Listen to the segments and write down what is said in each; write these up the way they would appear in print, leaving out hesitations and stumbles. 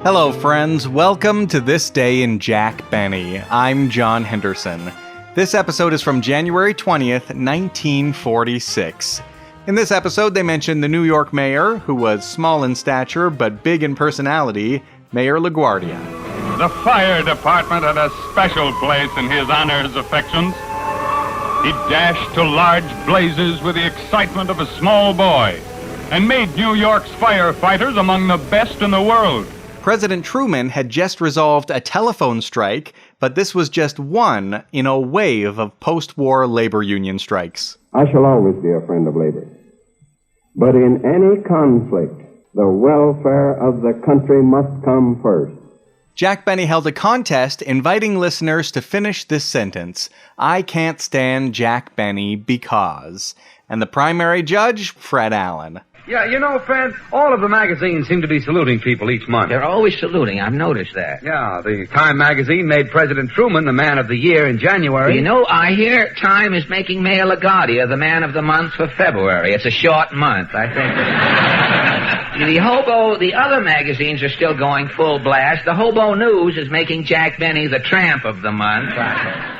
Hello, friends. Welcome to This Day in Jack Benny. I'm John Henderson. This episode is from January 20th, 1946. In this episode, they mention the New York mayor, who was small in stature but big in personality, Mayor LaGuardia. The fire department had a special place in his honor's affections. He dashed to large blazes with the excitement of a small boy and made New York's firefighters among the best in the world. President Truman had just resolved a telephone strike, but this was just one in a wave of post-war labor union strikes. I shall always be a friend of labor. But in any conflict, the welfare of the country must come first. Jack Benny held a contest inviting listeners to finish this sentence, "I can't stand Jack Benny because." And the primary judge, Fred Allen. Yeah, you know, Fred, all of the magazines seem to be saluting people each month. They're always saluting. I've noticed that. Yeah, the Time magazine made President Truman the man of the year in January. You know, I hear Time is making Mayor LaGuardia the man of the month for February. It's a short month, I think. The other magazines are still going full blast. The Hobo News is making Jack Benny the tramp of the month.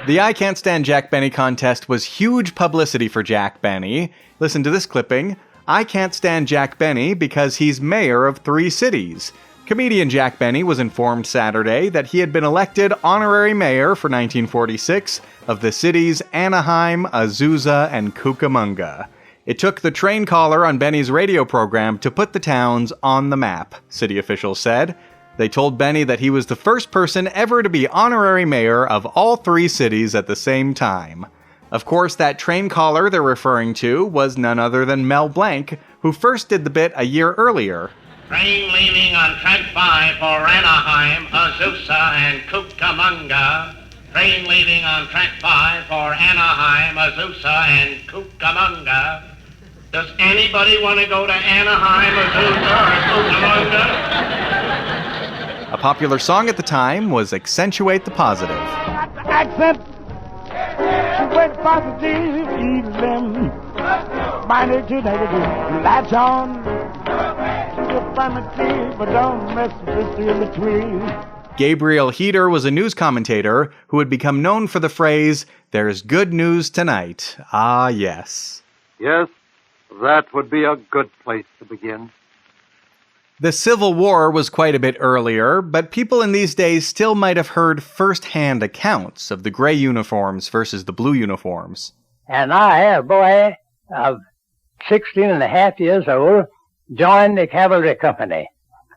The I Can't Stand Jack Benny contest was huge publicity for Jack Benny. Listen to this clipping. I can't stand Jack Benny because he's mayor of 3 cities. Comedian Jack Benny was informed Saturday that he had been elected honorary mayor for 1946 of the cities Anaheim, Azusa, and Cucamonga. It took the train caller on Benny's radio program to put the towns on the map, city officials said. They told Benny that he was the first person ever to be honorary mayor of all 3 cities at the same time. Of course, that train caller they're referring to was none other than Mel Blanc, who first did the bit a year earlier. Train leaving on track 5 for Anaheim, Azusa, and Cucamonga. Train leaving on track 5 for Anaheim, Azusa, and Cucamonga. Does anybody want to go to Anaheim, Azusa, or Cucamonga? A popular song at the time was Accentuate the Positive. Accent. She went positive, them. Minor to negative. Latch on. She's affirmative, but don't mess with this in between. Gabriel Heater was a news commentator who had become known for the phrase, "There's good news tonight." Ah, yes. Yes, that would be a good place to begin. The Civil War was quite a bit earlier, but people in these days still might have heard first-hand accounts of the gray uniforms versus the blue uniforms. And I, a boy of 16 and a half years old, joined the cavalry company.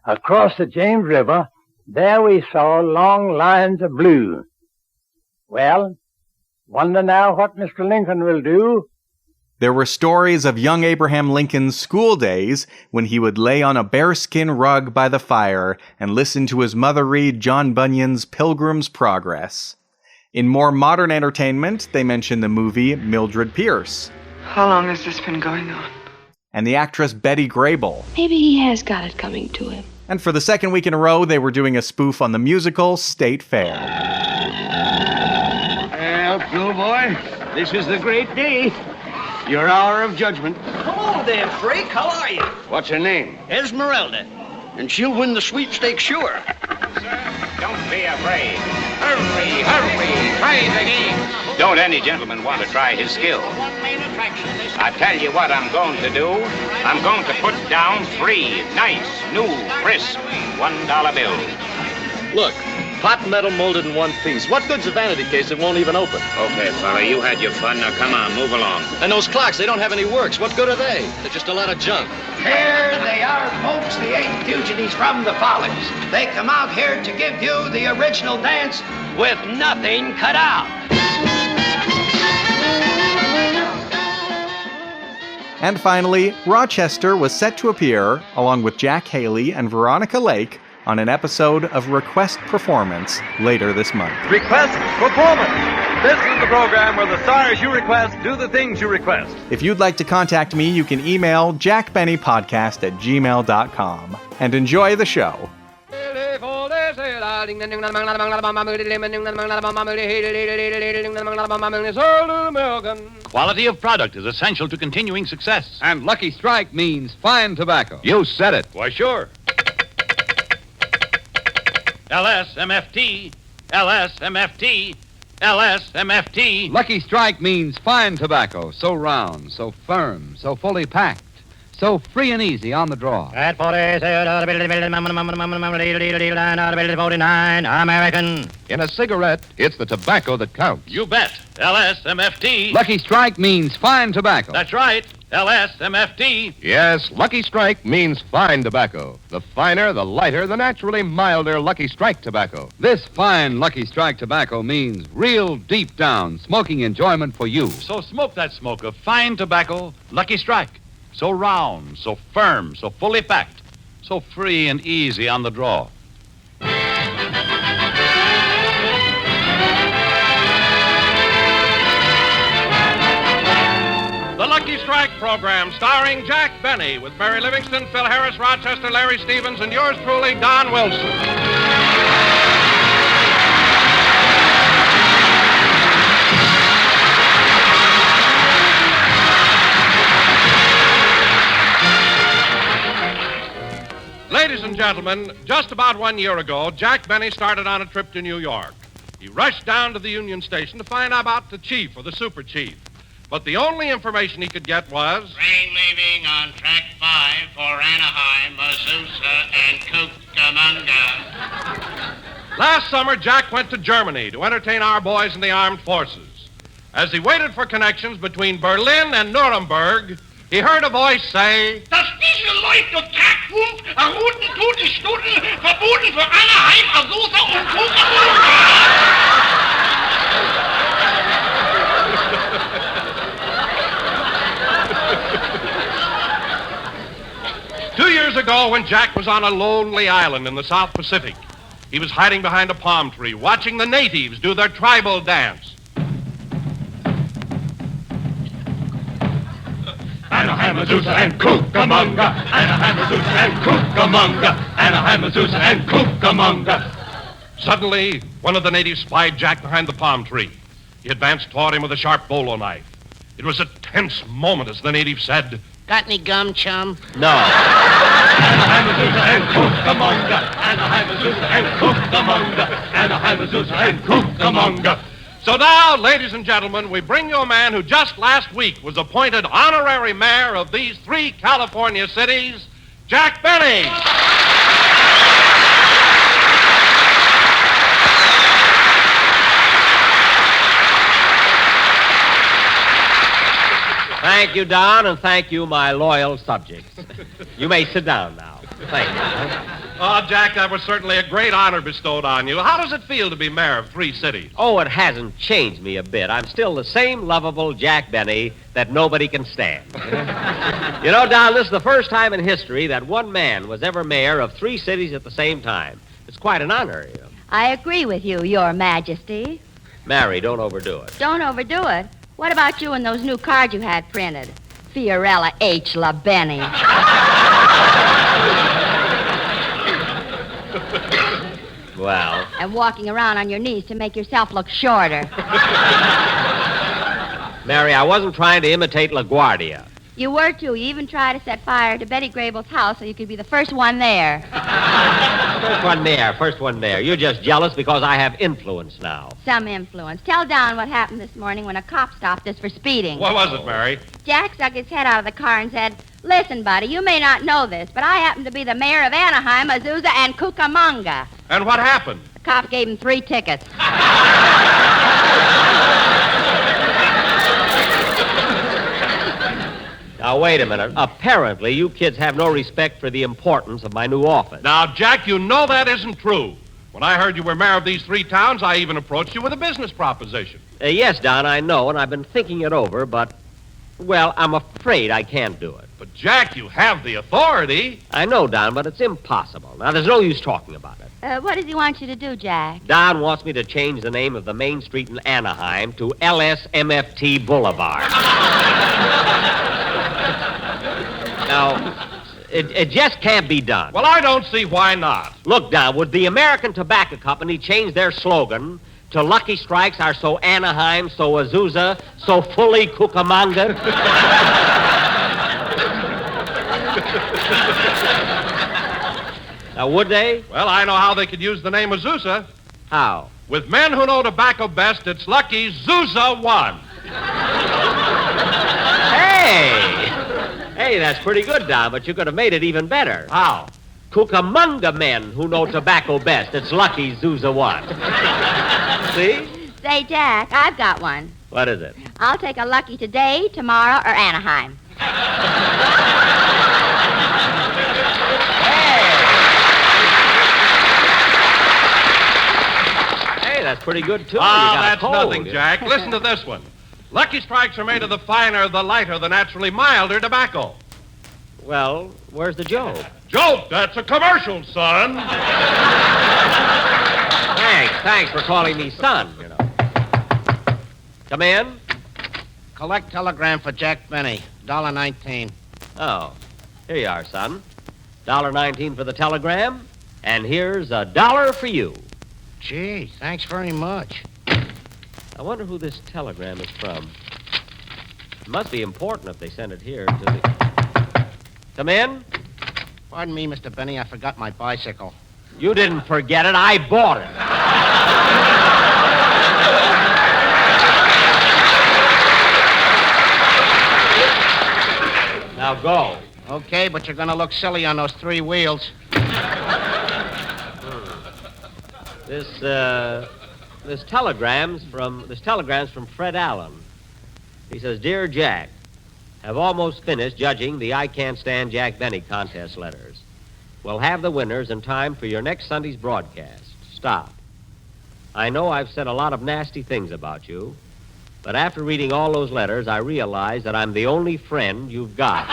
Across the James River, there we saw long lines of blue. Well, wonder now what Mr. Lincoln will do. There were stories of young Abraham Lincoln's school days when he would lay on a bearskin rug by the fire and listen to his mother read John Bunyan's Pilgrim's Progress. In more modern entertainment, they mention the movie Mildred Pierce. How long has this been going on? And the actress Betty Grable. Maybe he has got it coming to him. And for the second week in a row, they were doing a spoof on the musical State Fair. Well, Bill boy, this is the great day. Your hour of judgment. Hello there, freak. How are you? What's her name? Esmeralda. And she'll win the sweepstakes, sure. Sir, don't be afraid. Hurry, hurry, try the game. Don't any gentleman want to try his skill? I tell you what I'm going to do. I'm going to put down 3 nice, new, crisp $1 bills. Look, hot metal molded in one piece. What good's a vanity case that won't even open? Okay, fella, you had your fun. Now, come on, move along. And those clocks, they don't have any works. What good are they? They're just a lot of junk. Here they are, folks, the 8 fugitives from the Follies. They come out here to give you the original dance with nothing cut out. And finally, Rochester was set to appear, along with Jack Haley and Veronica Lake, on an episode of Request Performance later this month. Request Performance! This is the program where the stars you request do the things you request. If you'd like to contact me, you can email jackbennypodcast@gmail.com. And enjoy the show. Quality of product is essential to continuing success. And Lucky Strike means fine tobacco. You said it. Why, sure. LSMFT, LSMFT, LSMFT. Lucky Strike means fine tobacco, so round, so firm, so fully packed, so free and easy on the draw. At 49, American. In a cigarette, it's the tobacco that counts. You bet. LSMFT. Lucky Strike means fine tobacco. That's right. LSMFT. Yes, Lucky Strike means fine tobacco. The finer, the lighter, the naturally milder Lucky Strike tobacco. This fine Lucky Strike tobacco means real deep down smoking enjoyment for you. So smoke that smoke of fine tobacco, Lucky Strike. So round, so firm, so fully packed, so free and easy on the draw. The Lucky Strike program, starring Jack Benny, with Mary Livingston, Phil Harris, Rochester, Larry Stevens, and yours truly, Don Wilson. Ladies and gentlemen, just about 1 year ago, Jack Benny started on a trip to New York. He rushed down to the Union Station to find out about the chief or the super chief. But the only information he could get was... Train leaving on track 5 for Anaheim, Azusa, and Cucamonga. Last summer, Jack went to Germany to entertain our boys in the armed forces. As he waited for connections between Berlin and Nuremberg, he heard a voice say... Dass diese Leute Tag 5 erhoten Totenstunden verboten für Anaheim, Azusa und Cucamonga. 2 years ago, when Jack was on a lonely island in the South Pacific, he was hiding behind a palm tree, watching the natives do their tribal dance. Anaheim, Azusa, and Cucamonga. Anaheim, Azusa, and Cucamonga. Anaheim, Azusa, and Cucamonga. Suddenly, one of the natives spied Jack behind the palm tree. He advanced toward him with a sharp bolo knife. It was a tense moment as the native said... Got any gum, chum? No. Anaheim, Azusa, and Cucamonga. Anaheim, Azusa, and Cucamonga. Anaheim, Azusa, and Cucamonga. So now, ladies and gentlemen, we bring you a man who just last week was appointed honorary mayor of these 3 California cities, Jack Benny. Thank you, Don, and thank you, my loyal subjects. You may sit down now. Thank you. Oh, Jack, that was certainly a great honor bestowed on you. How does it feel to be mayor of 3 cities? Oh, it hasn't changed me a bit. I'm still the same lovable Jack Benny that nobody can stand. You know, Don, this is the first time in history that one man was ever mayor of 3 cities at the same time. It's quite an honor, you know. I agree with you, Your Majesty. Mary, don't overdo it. Don't overdo it. What about you and those new cards you had printed? Fiorella H. LaBenny. Well. And walking around on your knees to make yourself look shorter. Mary, I wasn't trying to imitate LaGuardia. You were, too. You even tried to set fire to Betty Grable's house so you could be the first one there. First one there. You're just jealous because I have influence now. Some influence. Tell Don what happened this morning when a cop stopped us for speeding. What was it, Mary? Jack stuck his head out of the car and said, "Listen, buddy, you may not know this, but I happen to be the mayor of Anaheim, Azusa, and Cucamonga." And what happened? The cop gave him 3 tickets. Now, wait a minute. Apparently, you kids have no respect for the importance of my new office. Now, Jack, you know that isn't true. When I heard you were mayor of these 3 towns, I even approached you with a business proposition. Yes, Don, I know, and I've been thinking it over, but, well, I'm afraid I can't do it. But, Jack, you have the authority. I know, Don, but it's impossible. Now, there's no use talking about it. What does he want you to do, Jack? Don wants me to change the name of the main street in Anaheim to LSMFT Boulevard. Now, it just can't be done. Well, I don't see why not. Look, Don, would the American Tobacco Company change their slogan to Lucky Strikes are so Anaheim, so Azusa, so fully Cucamonga? Now, would they? Well, I know how they could use the name Azusa. How? With men who know tobacco best, it's lucky Zusa won. Hey, that's pretty good, Don, but you could have made it even better. How? Cucamonga men who know tobacco best. It's lucky Zusa won. See? Say, Jack, I've got one. What is it? I'll take a lucky today, tomorrow, or Anaheim. Hey, that's pretty good, too. That's nothing, Jack. Listen to this one. Lucky Strikes are made of the finer, the lighter, the naturally milder tobacco. Well, where's the joke? Joke? That's a commercial, son. Thanks for calling me son, you know. Come in. Collect telegram for Jack Benny. $1.19. Oh, here you are, son. $1.19 for the telegram, and here's $1 for you. Gee, thanks very much. I wonder who this telegram is from. It must be important if they send it here to the... Come in. Pardon me, Mr. Benny, I forgot my bicycle. You didn't forget it. I bought it. Now go. Okay, but you're going to look silly on those 3 wheels. This telegram's from Fred Allen. He says, "Dear Jack, have almost finished judging the I Can't Stand Jack Benny contest letters. We'll have the winners in time for your next Sunday's broadcast. Stop. I know I've said a lot of nasty things about you, but after reading all those letters, I realize that I'm the only friend you've got."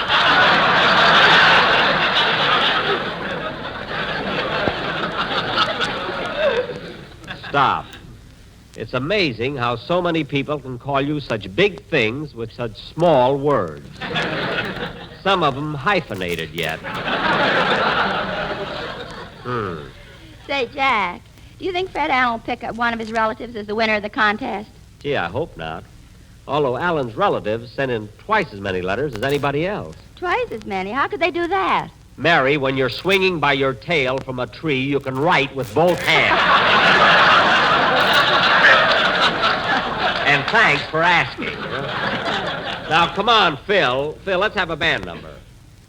Stop. It's amazing how so many people can call you such big things with such small words. Some of them hyphenated yet. Say, Jack, do you think Fred Allen will pick up one of his relatives as the winner of the contest? Gee, I hope not. Although Allen's relatives sent in twice as many letters as anybody else. Twice as many? How could they do that? Mary, when you're swinging by your tail from a tree, you can write with both hands. And thanks for asking. Now, come on, Phil. Phil, let's have a band number.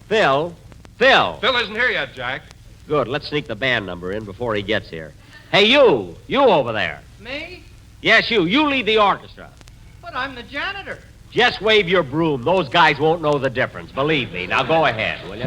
Phil. Phil isn't here yet, Jack. Good. Let's sneak the band number in before he gets here. Hey, you over there. Me? Yes, you. You lead the orchestra. But I'm the janitor. Just wave your broom. Those guys won't know the difference. Believe me. Now go ahead, will you?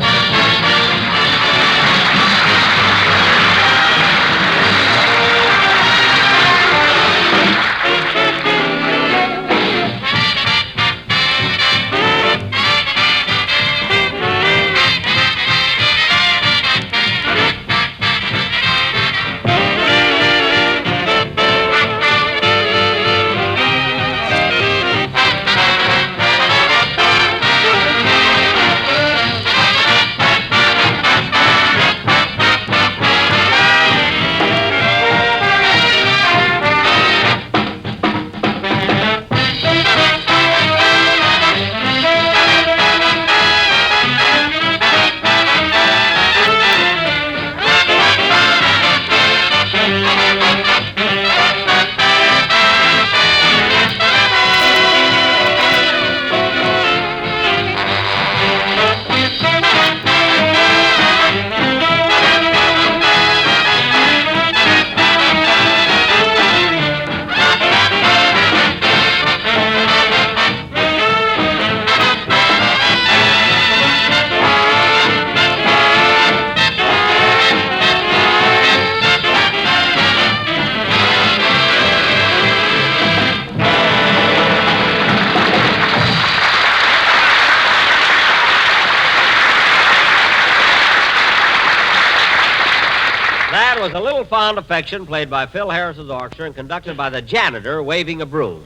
Was A Little Fond Affection, played by Phil Harris's orchestra and conducted by the janitor waving a broom,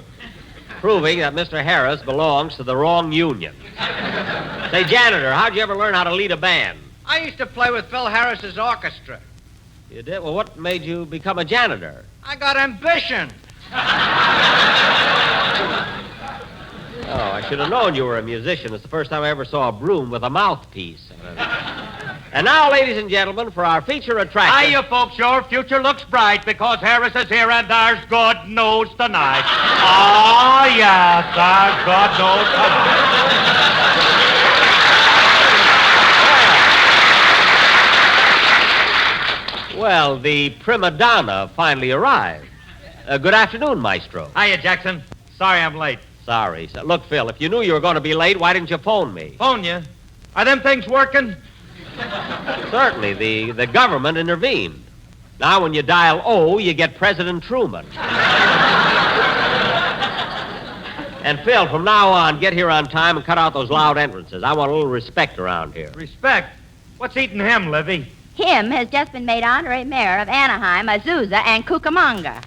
proving that Mr. Harris belongs to the wrong union. Say, janitor, how'd you ever learn how to lead a band? I used to play with Phil Harris's orchestra. You did? Well, what made you become a janitor? I got ambition. Oh, I should have known you were a musician. It's the first time I ever saw a broom with a mouthpiece. And now, ladies and gentlemen, for our feature attraction. Hiya, folks. Your future looks bright because Harris is here and there's good news tonight. Oh, yes, there's good news tonight. Well, the prima donna finally arrived. Good afternoon, Maestro. Hiya, Jackson. Sorry I'm late. Sorry, sir. Look, Phil, if you knew you were going to be late, why didn't you phone me? Phone you? Are them things working? Certainly, the government intervened. Now, when you dial O, you get President Truman. And, Phil, from now on, get here on time and cut out those loud entrances. I want a little respect around here. Respect? What's eating him, Livy? Him has just been made honorary mayor of Anaheim, Azusa, and Cucamonga.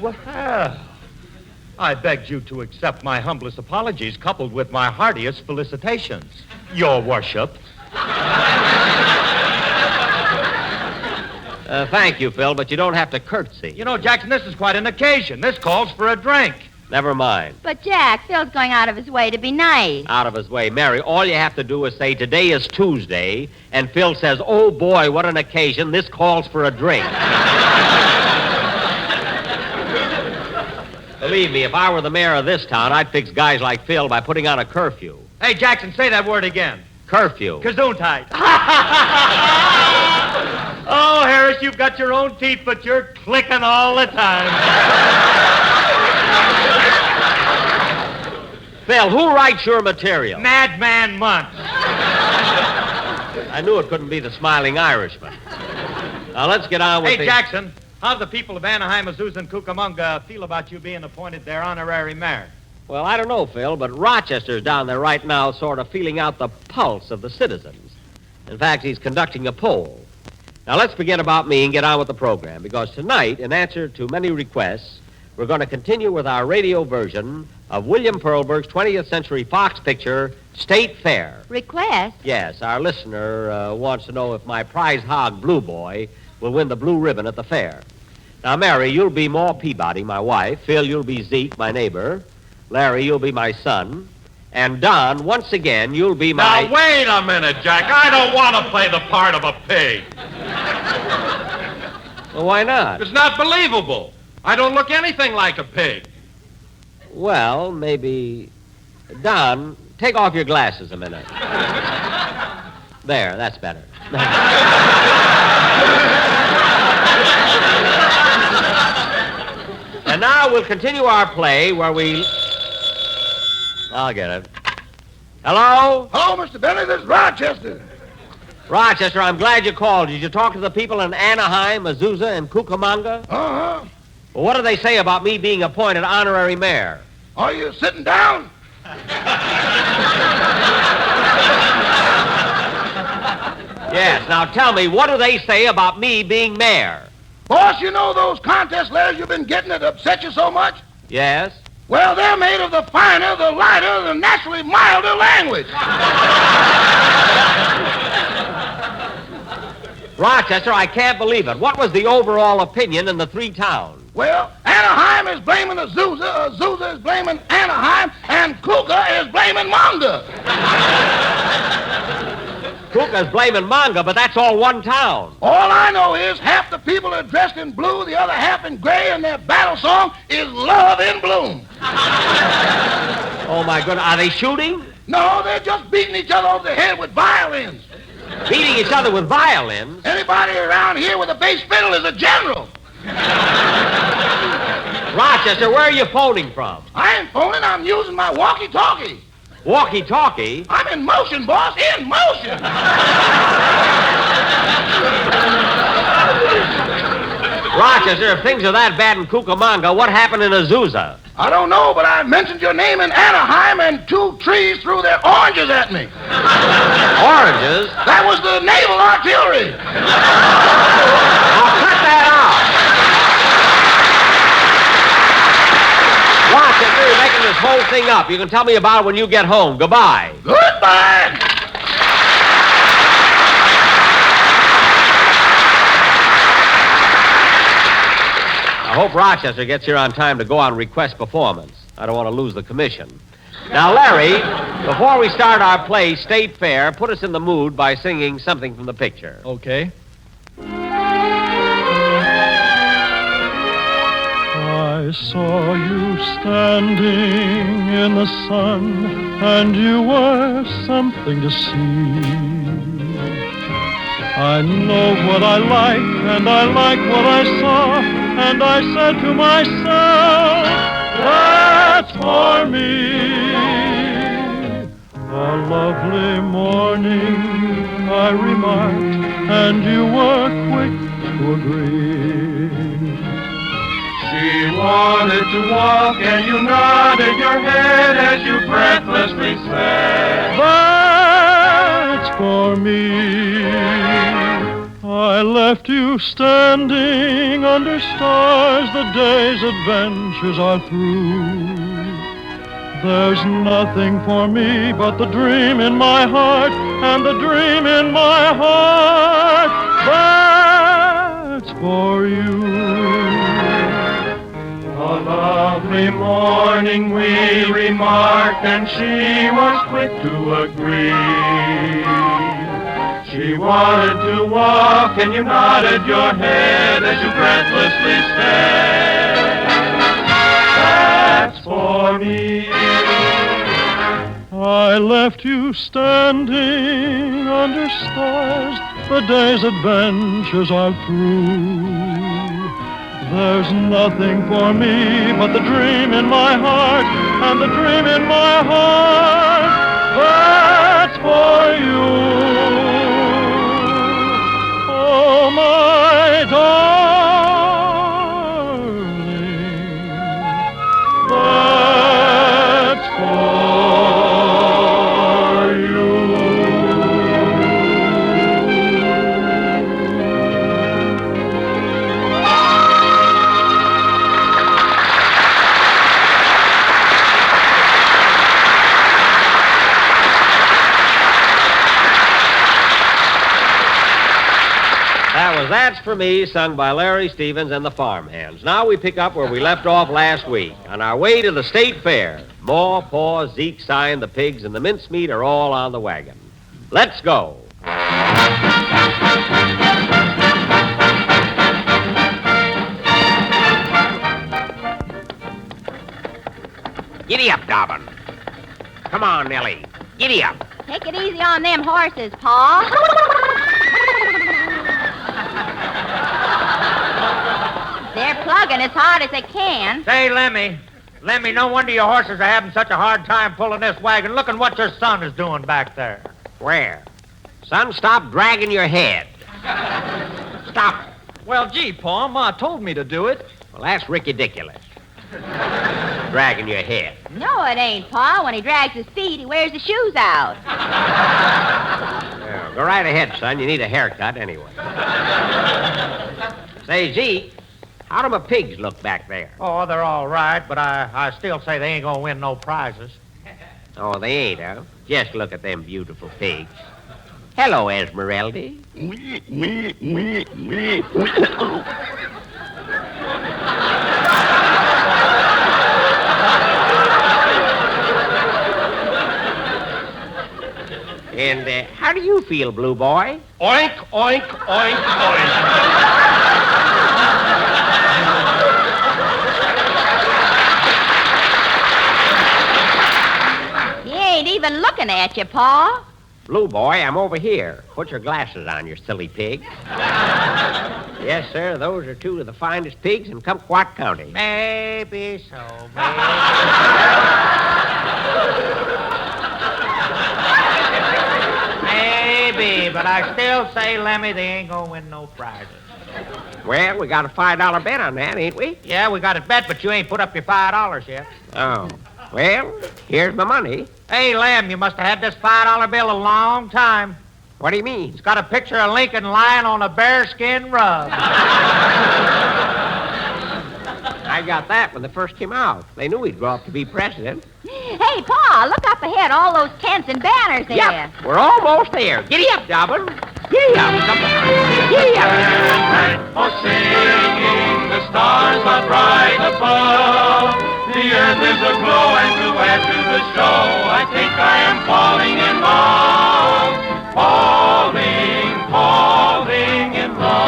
Well, I begged you to accept my humblest apologies coupled with my heartiest felicitations, Your Worship. Thank you, Phil, but you don't have to curtsy. You know, Jackson, this is quite an occasion. This calls for a drink. Never mind. But, Jack, Phil's going out of his way to be nice. Out of his way. Mary, all you have to do is say, today is Tuesday, and Phil says, oh, boy, what an occasion. This calls for a drink. Believe me, if I were the mayor of this town, I'd fix guys like Phil by putting on a curfew. Hey, Jackson, say that word again. Curfew. Gesundheit. Oh, Harris, you've got your own teeth, but you're clicking all the time. Phil, who writes your material? Madman Muntz. I knew it couldn't be the smiling Irishman. Now, let's get on with Hey, Jackson, how do the people of Anaheim, Azusa, and Cucamonga feel about you being appointed their honorary mayor? Well, I don't know, Phil, but Rochester's down there right now sort of feeling out the pulse of the citizens. In fact, he's conducting a poll. Now, let's begin about me and get on with the program, because tonight, in answer to many requests, we're going to continue with our radio version of William Pearlberg's 20th Century Fox picture, State Fair. Request? Yes, our listener wants to know if my prize hog, Blue Boy, will win the blue ribbon at the fair. Now, Mary, you'll be Ma Peabody, my wife. Phil, you'll be Zeke, my neighbor. Larry, you'll be my son. And Don, once again, you'll be my... Now, wait a minute, Jack. I don't want to play the part of a pig. Well, why not? It's not believable. I don't look anything like a pig. Well, maybe... Don, take off your glasses a minute. There, that's better. And now we'll continue our play where we... I'll get it. Hello? Hello, Mr. Benny. This is Rochester. Rochester, I'm glad you called. Did you talk to the people in Anaheim, Azusa, and Cucamonga? Uh-huh. Well, what do they say about me being appointed honorary mayor? Are you sitting down? Yes. Now tell me, what do they say about me being mayor? Boss, you know those contest letters you've been getting that upset you so much? Yes? Well, they're made of the finer, the lighter, the naturally milder language. Rochester, I can't believe it. What was the overall opinion in the three towns? Well, Anaheim is blaming Azusa, Azusa is blaming Anaheim, and Cuca is blaming Monga. Cuca's blaming Monga, but that's all one town. All I know is half the people are dressed in blue, the other half in gray, and their battle song is Love in Bloom. Oh, my goodness. Are they shooting? No, they're just beating each other over the head with violins. Beating each other with violins? Anybody around here with a bass fiddle is a general. Rochester, where are you phoning from? I ain't phoning, I'm using my walkie-talkie. Walkie-talkie? I'm in motion, boss, in motion. Rochester, if things are that bad in Cucamonga, what happened in Azusa? I don't know, but I mentioned your name in Anaheim, and 2 trees threw their oranges at me. Oranges? That was the naval artillery. Now cut that out. Rochester, you're making this whole thing up. You can tell me about it when you get home. Goodbye. Goodbye. I hope Rochester gets here on time to go on request performance. I don't want to lose the commission. Now, Larry, before we start our play, State Fair, put us in the mood by singing something from the picture. Okay. I saw you standing in the sun, and you were something to see. I know what I like, and I like what I saw, and I said to myself, that's for me. A lovely morning, I remarked, and you were quick to agree. She wanted to walk, and you nodded your head as you breathlessly said, that's for me. I left you standing under stars, the day's adventures are through. There's nothing for me but the dream in my heart, and the dream in my heart, that's for you. A lovely morning we remarked, and she was quick to agree. She wanted to walk, and you nodded your head as you breathlessly said, that's for me. I left you standing under stars, the day's adventures are through. There's nothing for me but the dream in my heart, and the dream in my heart, that's for you. Oh, my darling, that's for you. That was That's For Me, sung by Larry Stevens and the Farmhands. Now we pick up where we left off last week. On our way to the State Fair, Ma, Pa, Zeke, Sign, the pigs, and the mincemeat are all on the wagon. Let's go. Giddy up, Dobbin. Come on, Nellie. Giddy up. Take it easy on them horses, Pa. They're plugging as hard as they can. Say, Lemmy, no wonder your horses are having such a hard time pulling this wagon. Look at what your son is doing back there. Where? Son, stop dragging your head. Stop. Well, gee, Pa, Ma told me to do it. Well, that's ridiculous. Dragging your head. No, it ain't, Pa. When he drags his feet, he wears his shoes out. Well, go right ahead, son. You need a haircut anyway. Say, Zeke, how do my pigs look back there? Oh, they're all right, but I still say they ain't gonna win no prizes. Oh, they ain't, huh? Just look at them beautiful pigs. Hello, Esmeralda. And how do you feel, Blue Boy? Oink, oink, oink, oink. He ain't even looking at you, Pa. Blue Boy, I'm over here. Put your glasses on, you silly pig. Yes, sir, those are two of the finest pigs in Kumquat County. Maybe so, maybe, but I still say, Lemmy, they ain't gonna win no prizes. Well, we got a $5 bet on that, ain't we? Yeah, we got it bet, but you ain't put up your $5 yet. Oh. Well, here's my money. Hey, Lem, you must have had this $5 bill a long time. What do you mean? It's got a picture of Lincoln lying on a bearskin rug. I got that when they first came out. They knew he'd grow up to be president. Hey, Pa, look up ahead, all those tents and banners there. Yep, we're almost there. Giddy up, Dobbin. Giddy up. Come on. Giddy up. For singing, the stars are bright above. The earth is aglow, and to add to the show. I think I am falling in love. Falling in love.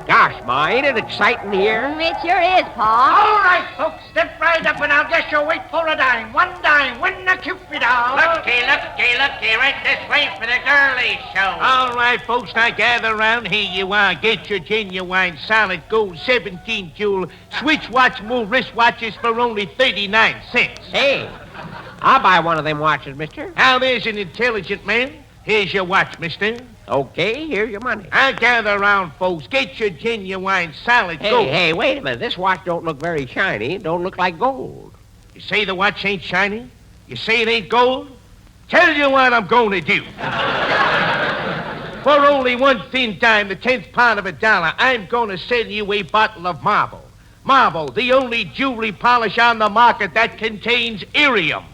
Gosh, Ma, ain't it exciting here? It sure is, Pa. All right, folks, step right up and I'll guess you'll wait for a dime. One dime, win the Cupid doll. Looky, right this way for the girly show. All right, folks, now gather around. Here you are. Get your genuine solid gold 17 jewel switch watch move wristwatches for only 39 cents. Hey, I'll buy one of them watches, mister. Now, there's an intelligent man. Here's your watch, mister. Okay, here's your money. Now, gather around, folks. Get your genuine solid gold. Hey, wait a minute. This watch don't look very shiny. It don't look like gold. You say the watch ain't shiny? You say it ain't gold? Tell you what I'm going to do. For only one thin dime, the 10th part of a dollar, I'm going to sell you a bottle of marble. Marble, the only jewelry polish on the market that contains irium.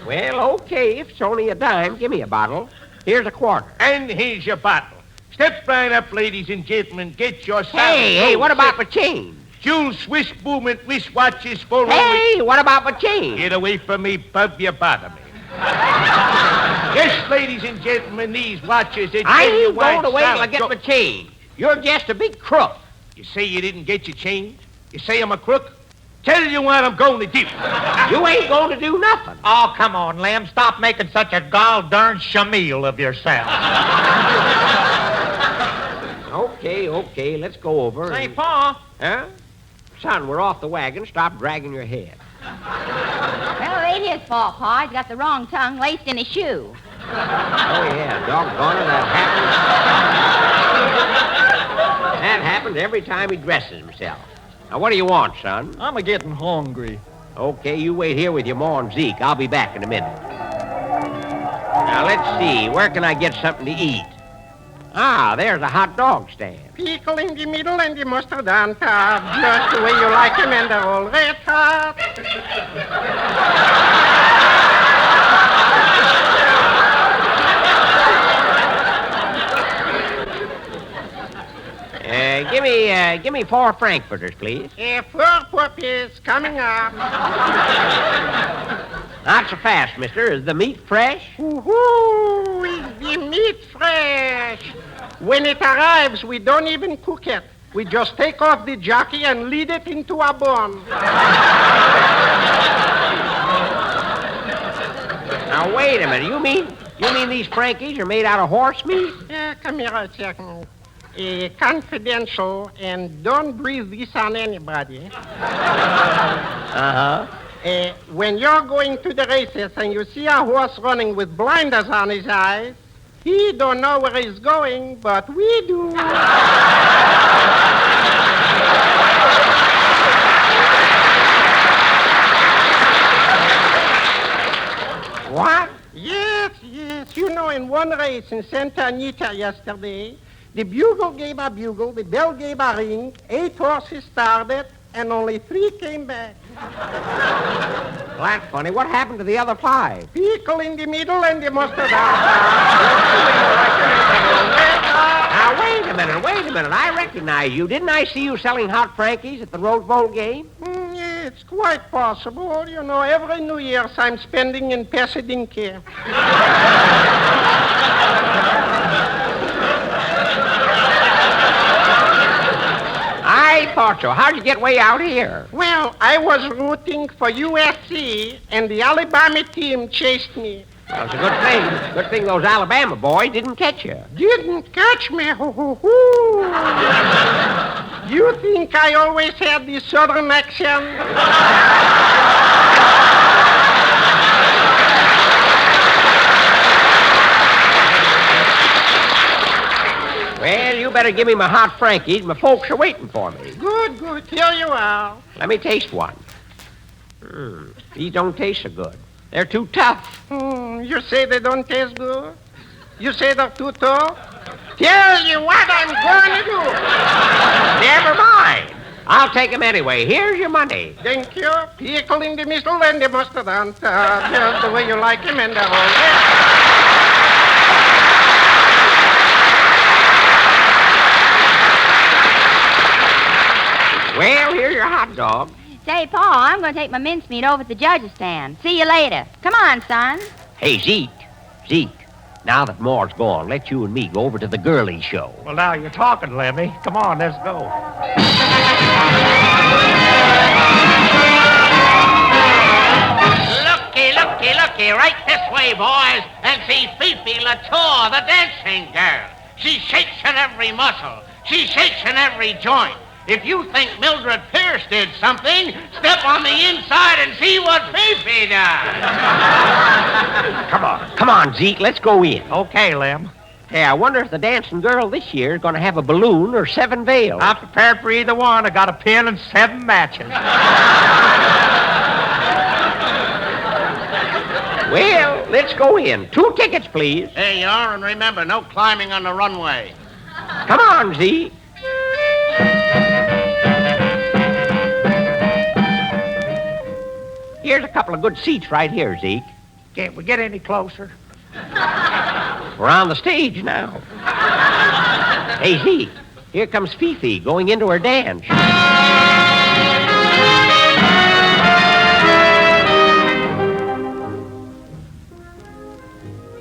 Well, okay, if it's only a dime, give me a bottle. Here's a quarter. And here's your bottle. Step right up, ladies and gentlemen. Get your solid Hey, gold what about set. my change? Jewel Swiss movement wristwatches for only... Hey, what about my change? Get away from me, bub, you bother me. Yes, ladies and gentlemen, these watches are I ain't genuine going to wait till I solid get gold. my change. You're just a big crook. You say you didn't get your change? You say I'm a crook? Tell you what I'm going to do. You ain't going to do nothing. Oh, come on, Lem. Stop making such a gall-darn shamil of yourself. Okay, let's go over. Say, Pa. Huh? Son, we're off the wagon. Stop dragging your head. Well, it ain't his fault, Pa. He's got the wrong tongue laced in his shoe. Oh, yeah, doggone it, that happens. That happens every time he dresses himself. Now, what do you want, son? I'm a-getting hungry. Okay, you wait here with your ma and Zeke. I'll be back in a minute. Now, let's see. Where can I get something to eat? Ah, there's a hot dog stand. Pickle in the middle and the mustard on top. Just the way you like him and they're all red hot. Give me 4 frankfurters, please. 4 puppies coming up. Not so fast, mister. Is the meat fresh? Ooh, is the meat fresh? When it arrives, we don't even cook it. We just take off the jockey and lead it into a bun. Now, wait a minute. You mean these Frankies are made out of horse meat? Yeah, come here a second. Confidential, and don't breathe this on anybody. Uh-huh. When you're going to the races and you see a horse running with blinders on his eyes, he don't know where he's going, but we do. What? Yes. You know, in one race in Santa Anita yesterday, the bugle gave a bugle, the bell gave a ring, 8 horses started, and only 3 came back. Well, that's funny. What happened to the other 5? Pickle in the middle and the mustard on top. Now, wait a minute. I recognize you. Didn't I see you selling hot Frankies at the Rose Bowl game? Yeah, it's quite possible. You know, every New Year's I'm spending in Pasadena. I thought so. How'd you get way out here? Well, I was rooting for USC, and the Alabama team chased me. Well, it's a good thing. Good thing those Alabama boys didn't catch you. Didn't catch me. Hoo. You think I always had the southern accent? Well, you better give me my hot Frankies. My folks are waiting for me. Good. Here you are. Let me taste one. These don't taste so good. They're too tough. You say they don't taste good? You say they're too tough? Tell you what I'm going to do. Never mind. I'll take 'em anyway. Here's your money. Thank you. Pickling the missile and the mustard on just the way you like him and the whole. Well, here's your hot dog. Say, Paul, I'm going to take my mincemeat over at the judge's stand. See you later. Come on, son. Hey, Zeke. Now that Moore's gone, let you and me go over to the girlie show. Well, now you're talking, Lemmy. Come on, let's go. Looky, right this way, boys, and see Fifi Latour, the dancing girl. She shakes in every muscle. She shakes in every joint. If you think Mildred Pierce did something, step on the inside and see what Fifi does. Come on, Zeke, let's go in. Okay, Lem. Hey, I wonder if the dancing girl this year is going to have a balloon or 7 veils. I'm prepared for either one. I got a pin and 7 matches. Well, let's go in. 2 tickets, please. There you are, and remember, no climbing on the runway. Come on, Zeke. Here's a couple of good seats right here, Zeke. Can't we get any closer? We're on the stage now. Hey, Zeke, here comes Fifi going into her dance.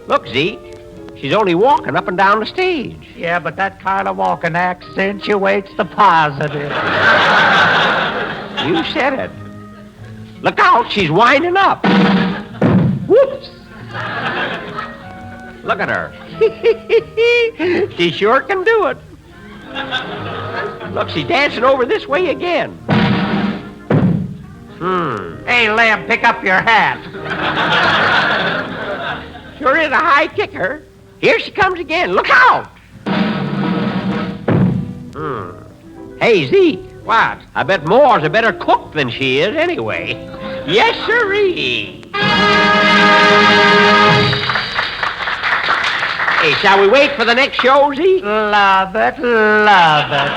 Look, Zeke, she's only walking up and down the stage. Yeah, but that kind of walking accentuates the positive. You said it. Look out, she's winding up. Whoops. Look at her. She sure can do it. Look, she's dancing over this way again. Hey, Lem, pick up your hat. Sure is a high kicker. Here she comes again. Look out! Hey, Zeke. What? I bet Moore's a better cook than she is anyway. Yes, sirree. Hey, shall we wait for the next show, Zeke? Love it, love it.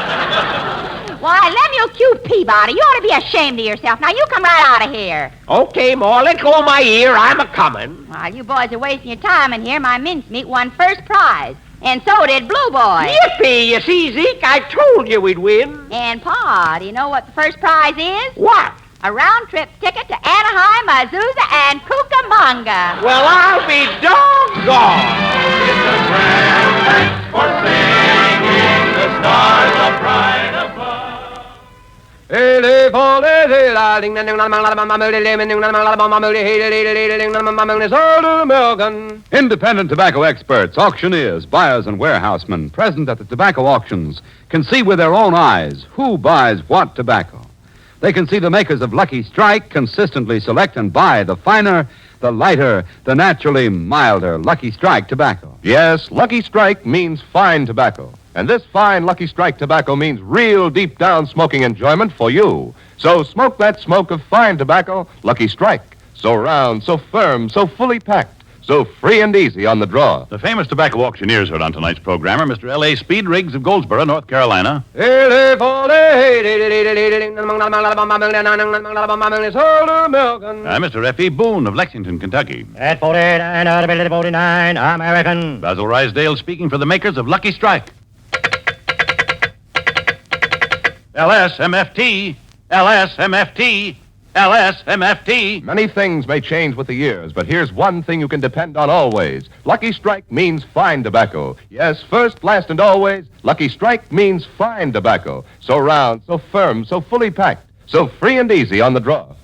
Why, Lem, you cute Peabody. You ought to be ashamed of yourself. Now, you come right out of here. Okay, Moore, let go of my ear. I'm a-coming. While you boys are wasting your time in here, my mincemeat won first prize. And so did Blue Boy. Yippee! You see, Zeke, I told you we'd win. And, Pa, do you know what the first prize is? What? A round-trip ticket to Anaheim, Azusa, and Cucamonga. Well, I'll be doggone. It's a grand night for singing the stars of pride above. Independent tobacco experts, auctioneers, buyers, and warehousemen present at the tobacco auctions can see with their own eyes who buys what tobacco. They can see the makers of Lucky Strike consistently select and buy the finer, the lighter, the naturally milder Lucky Strike tobacco. Yes, Lucky Strike means fine tobacco. And this fine Lucky Strike tobacco means real deep-down smoking enjoyment for you. So smoke that smoke of fine tobacco, Lucky Strike. So round, so firm, so fully packed, so free and easy on the draw. The famous tobacco auctioneers heard on tonight's program are Mr. L.A. Speed Riggs of Goldsboro, North Carolina. Mr. F.E. Boone of Lexington, Kentucky. At 49, American. Basil Rysdale speaking for the makers of Lucky Strike. LSMFT, LSMFT, LSMFT. Many things may change with the years, but here's one thing you can depend on always. Lucky Strike means fine tobacco. Yes, first, last, and always, Lucky Strike means fine tobacco. So round, so firm, so fully packed, so free and easy on the draw.